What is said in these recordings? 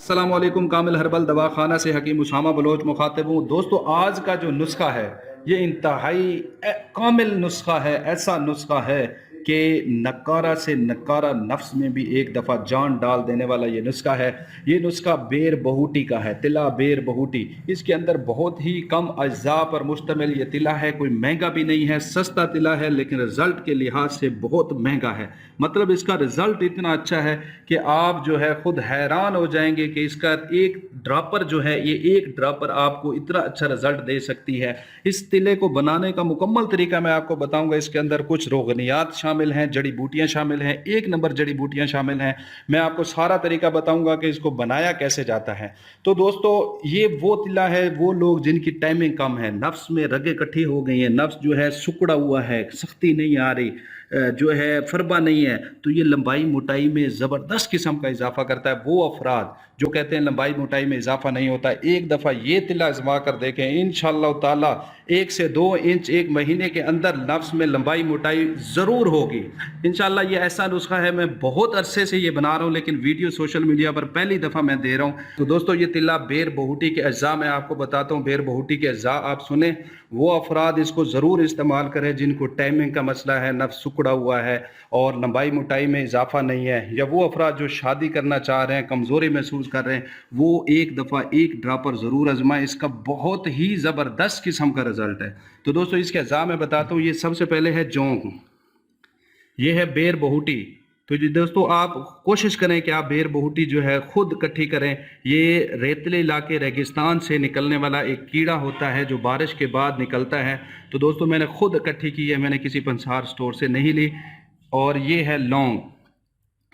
अस्सलाम वालेकुम। कामिल हर्बल दवा खाना से हकीम उसामा बलोच मुखातिब हूँ। दोस्तों, आज का जो नुस्खा है ये इंतहाई कामिल नुस्खा है। ऐसा नुस्खा है कि नकारा से नकारा नफ्स में भी एक दफ़ा जान डाल देने वाला ये नुस्खा है। ये नुस्खा बेर बहूटी का है, तिला बेर बहूटी। इसके अंदर बहुत ही कम अज्जा पर मुश्तमिल ये तिला है। कोई महंगा भी नहीं है, सस्ता तिला है, लेकिन रिज़ल्ट के लिहाज से बहुत महंगा है। मतलब इसका रिज़ल्ट इतना अच्छा है कि आप जो है खुद हैरान हो जाएंगे कि इसका एक ड्रॉपर जो है, ये एक ड्रॉपर आपको इतना अच्छा रिजल्ट दे सकती है। इस तिले को बनाने का मुकम्मल तरीका मैं आपको बताऊंगा। इसके अंदर कुछ रोगनियात शामिल हैं, जड़ी बूटियां शामिल हैं, एक नंबर जड़ी बूटियां शामिल हैं। मैं आपको सारा तरीका बताऊंगा कि इसको बनाया कैसे जाता है। तो दोस्तों, ये वो तिला है, वो लोग जिनकी टाइमिंग कम है, नफ्स में रगें इकट्ठी हो गई हैं, नफ्स जो है सुकड़ा हुआ है, सख्ती नहीं आ रही, जो है फरबा नहीं है, तो ये लंबाई मोटाई में ज़बरदस्त किस्म का इजाफा करता है। वो अफराद जो कहते हैं लंबाई मोटाई में इजाफा नहीं होता, एक दफ़ा ये तिला आजमा कर देखें, इंशाअल्लाह ताला 1 से 2 इंच एक महीने के अंदर नफ्स में लंबाई मोटाई ज़रूर होगी इंशाअल्लाह। ये ऐसा नुस्खा है, मैं बहुत अरसे से ये बना रहा हूँ, लेकिन वीडियो सोशल मीडिया पर पहली दफ़ा मैं दे रहा हूँ। तो दोस्तों, ये तिला बेर बहूटी के अज्जा मैं आपको बताता हूँ। बेर बहूटी के अज्जा आप सुने, वो अफराद इसको ज़रूर इस्तेमाल करें जिनको टाइमिंग का मसला है, नफ्स सुकड़ा हुआ है और लंबाई मोटाई में इजाफा नहीं है, या वो अफराद जो शादी करना चाह रहे हैं, कमज़ोरी महसूस कर रहे हैं, वो एक दफ़ा एक ड्रॉपर ज़रूर आजमाएं। इसका बहुत ही ज़बरदस्त किस्म का रिज़ल्ट है। तो दोस्तों, इसके अज्जा मैं बताता हूँ। ये सबसे पहले है जौं, ये है बेर बहूटी। तो जी दोस्तों, आप कोशिश करें कि आप बेर बहूटी जो है खुद इकट्ठी करें। ये रेतले इलाके रेगिस्तान से निकलने वाला एक कीड़ा होता है जो बारिश के बाद निकलता है। तो दोस्तों, मैंने खुद इकट्ठी की है, मैंने किसी पंसार स्टोर से नहीं ली। और ये है लौंग,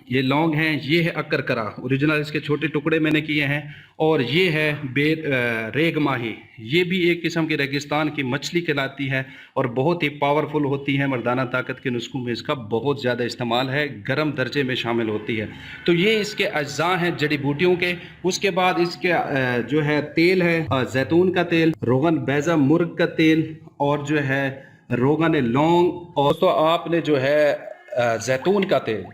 ये लौंग हैं। ये है अकरकरा, ओरिजिनल इसके छोटे टुकड़े मैंने किए हैं। और ये है रेग माही, ये भी एक किस्म की रेगिस्तान की मछली कहलाती है और बहुत ही पावरफुल होती है। मर्दाना ताकत के नुस्खों में इसका बहुत ज़्यादा इस्तेमाल है, गर्म दर्जे में शामिल होती है। तो ये इसके अज्जा हैं जड़ी बूटियों के। उसके बाद इसके जो है तेल है, जैतून का तेल, रोगन बैजा मुर्ग का तेल, और जो है रोगन लौंग। और तो आपने जो है जैतून का तेल,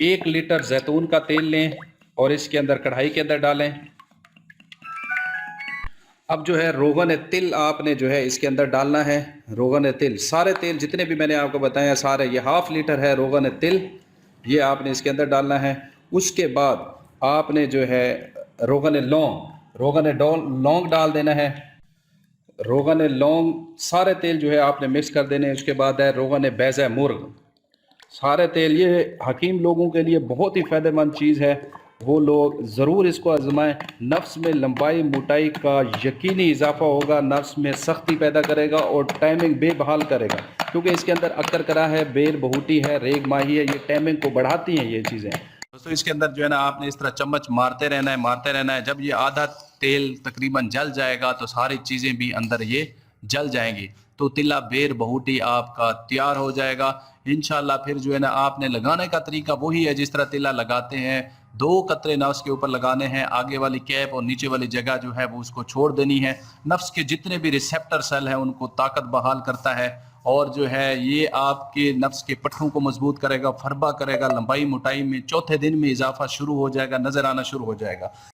1 लीटर जैतून का तेल लें और इसके अंदर कढ़ाई के अंदर डालें। अब जो है रोगन तिल आपने जो है इसके अंदर डालना है। रोगन तिल, सारे तेल जितने भी मैंने आपको बताया सारे, ये 1/2 लीटर है रोगन तिल, ये आपने इसके अंदर डालना है। उसके बाद आपने जो है रोगन लौंग डाल देना है। रोगन लौंग सारे तेल जो है आपने मिक्स कर देने हैं। उसके बाद है रोगन बैज़ा मुर्ग, सारे तेल। ये हकीम लोगों के लिए बहुत ही फ़ायदेमंद चीज़ है, वो लोग ज़रूर इसको आजमाएं। नफ्स में लंबाई मोटाई का यकीनी इजाफा होगा, नफ्स में सख्ती पैदा करेगा और टाइमिंग बेबहाल करेगा, क्योंकि इसके अंदर अकरकरा है, बेर बहूटी है, रेग माही है, ये टाइमिंग को बढ़ाती हैं ये चीज़ें। दोस्तों, इसके अंदर जो है ना आपने इस तरह चम्मच मारते रहना है, मारते रहना है। जब ये आधा तेल तकरीबन जल जाएगा तो सारी चीज़ें भी अंदर ये जल जाएंगी, तो तिला बेर बहूटी आपका तैयार हो जाएगा इंशाल्लाह। फिर जो है ना आपने लगाने का तरीका वही है जिस तरह तिला लगाते हैं। 2 कतरे नफ्स के ऊपर लगाने हैं, आगे वाली कैप और नीचे वाली जगह जो है वो उसको छोड़ देनी है। नफ्स के जितने भी रिसेप्टर सेल हैं उनको ताकत बहाल करता है, और जो है ये आपके नफ्स के पट्टों को मजबूत करेगा, फरबा करेगा, लंबाई मोटाई में चौथे दिन में इजाफा शुरू हो जाएगा, नजर आना शुरू हो जाएगा।